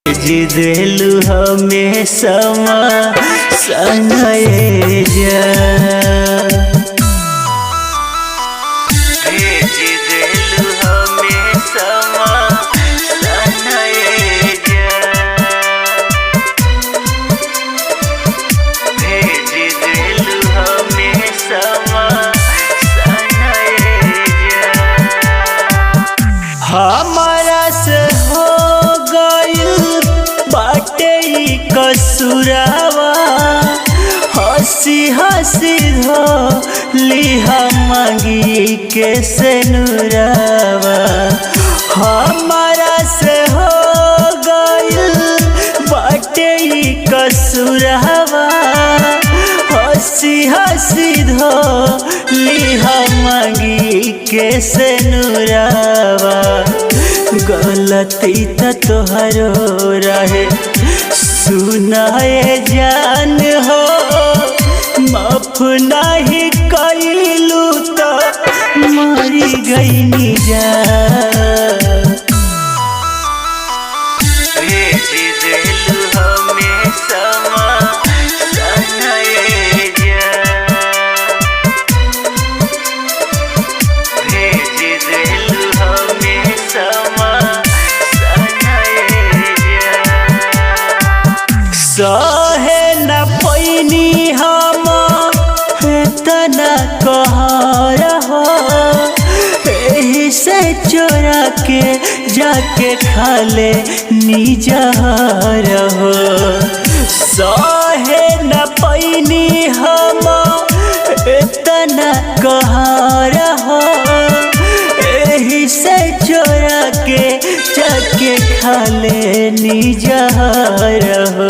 भेज देलू हमें समा सनए जा भेज देलू हमें समा सनए जा भेज देलू हमें समा सनए जा हमारा से हो गइल बाटे कसुरावा हंसी हंसी धोली मांगी के सेनुरावा हमारा से हो गइल बाटे कसुरावा हंसी हंसी धोली मांगी के सेनुरावा गलती तो तोहरो रहे सुनाए जान हो माफ नहीं कैलू तो मरी गई जा भेज देलू हमें समा सनए जा भेज देलू हमें समा सहे न पैनी हम इतना कहर हो एही से चोरा के जाके खाले निजहर हो सहे न पैनी हम इतना कहर हो एही से चोरा के जाके खाले निजहर हो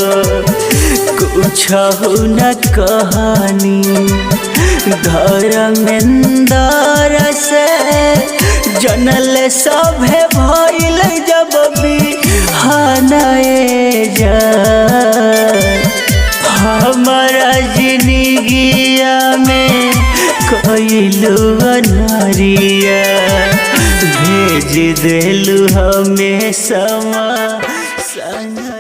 कुछ न कहानी धर्मेंद्र से जनल सभे भइल जब बिहानए जा हमारा जिंदगिया में कइलू अनहरिया भेज देलू हमें समा सना